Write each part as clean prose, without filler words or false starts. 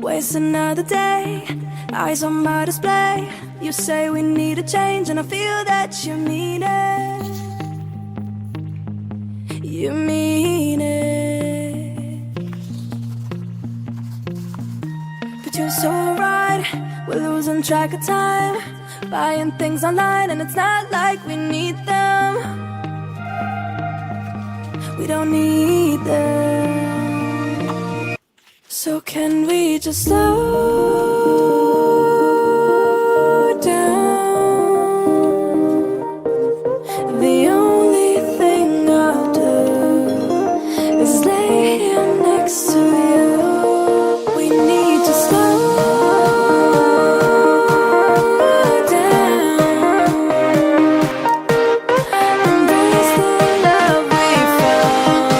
Waste another day, eyes on my display. You say we need a change, and I feel that you mean it. You mean it. But you're so right, we're losing track of time, buying things online, and it's not like we need them. We don't need them. So can we just slow down? The only thing I'll do is lay here next to you. We need to slow down. Embrace the love we found.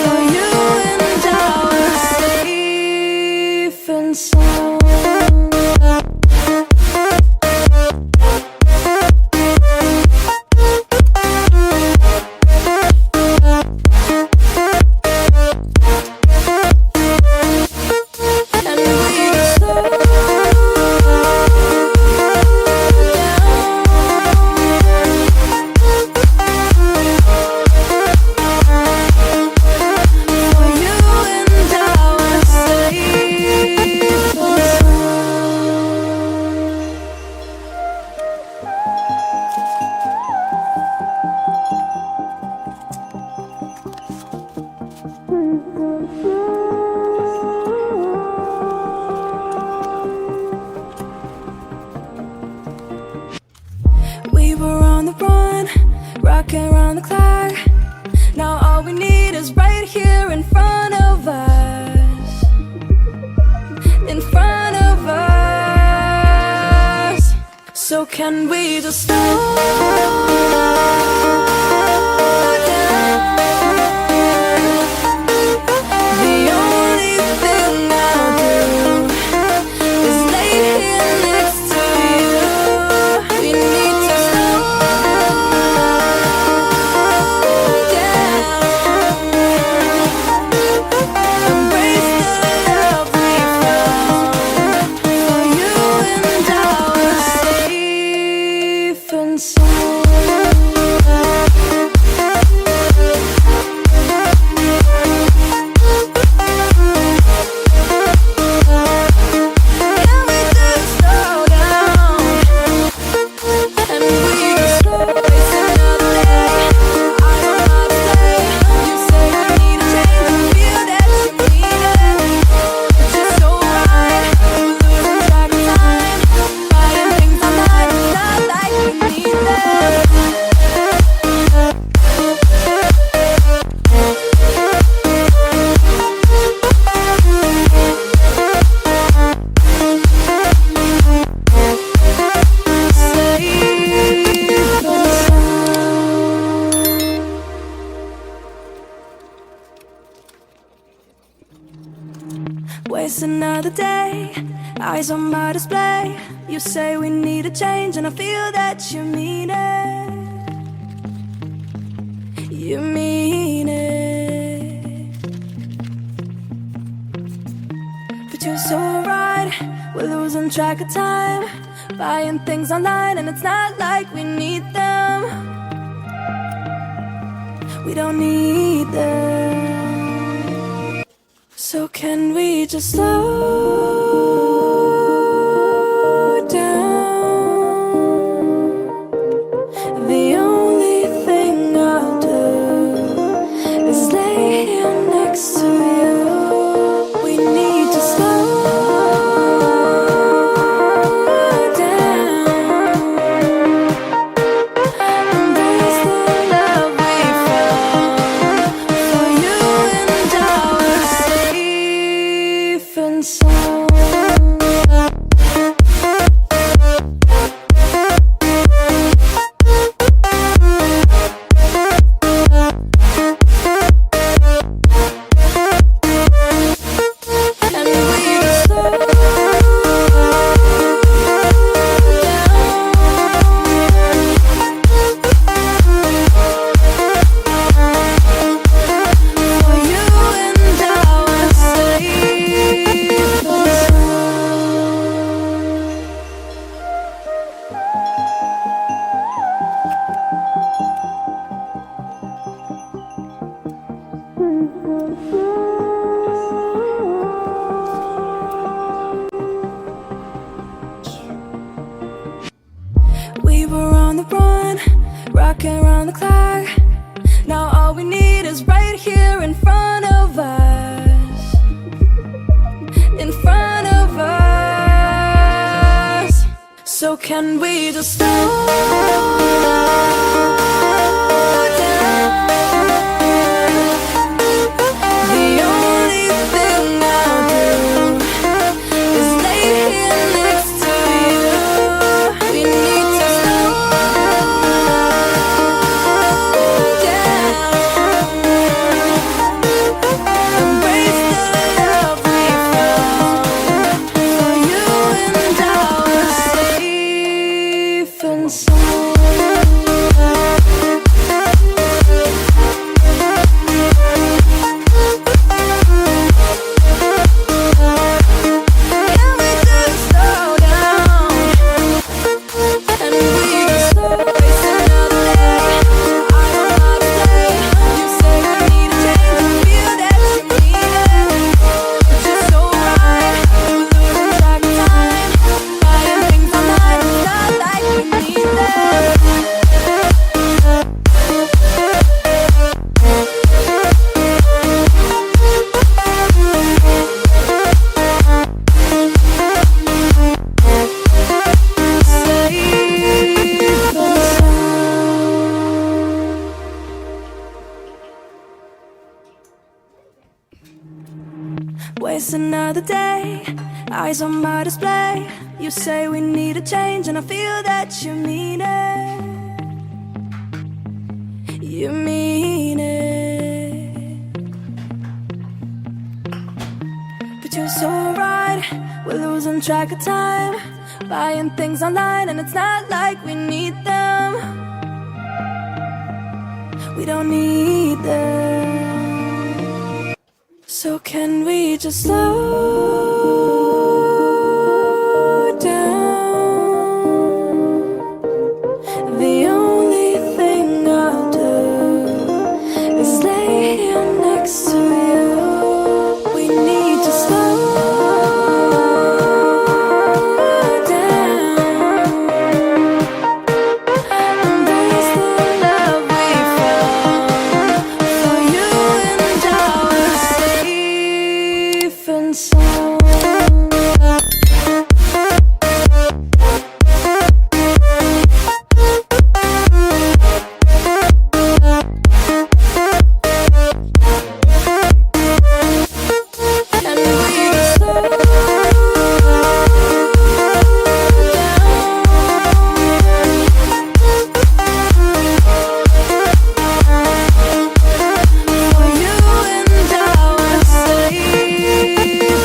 For you and I were safe and sound. And we just slow down. For you and I were safe and we were on the run, rocking around the clock. Now all we need is right here in front of us. In front of us. So can we just slow down? The only thing I'll do is lay here next to you. We need to slow down. Embrace the love we found. For you and I were safe and sound. Can we just slow down? And we just slow. Waste another day, eyes on my display. You say we need a change, and I feel that you mean it. But you're so right, we're losing track of time, buying things online, it's not like we need them. Waste another day, eyes on my display. You say we need a change, and I feel that you mean it. You mean it. But you're so right, we're losing track of time, buying things online, and it's not like we need them. We don't need them. So can we just slow down? The only thing I'll do is lay here next to you. We need to slow down. Embrace the love we found. For you and I were safe and sound. For you and I were safe. So can we just slow down? The only thing I'll do is lay here next to you. We need to slow down. Embrace the love we found. For you and I were safe and sound. Can we just slow down? And we can slow waste another day. I don't wanna stay. You say we need a change. I feel that you need it. But you're so right. We're losing track of time. Buying things online. It's not like we need them. Safe and sound. Waste another day, eyes on my display. You say we need a change, and I feel that you mean it. You mean it. But you're so right, we're losing track of time. Buying things online, and it's not like we need them. We don't need them. So can we just slow down? The only thing I'll do is lay here next to you. We need to slow down. Embrace the love we found. For you and I were safe and sound. And we just slow down. For you and I were safe and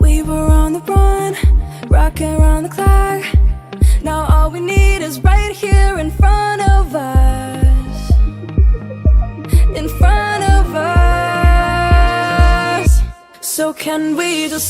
we were on the run, rocking around the clock. Now all we need is right here in front of us. In front of us. So can we just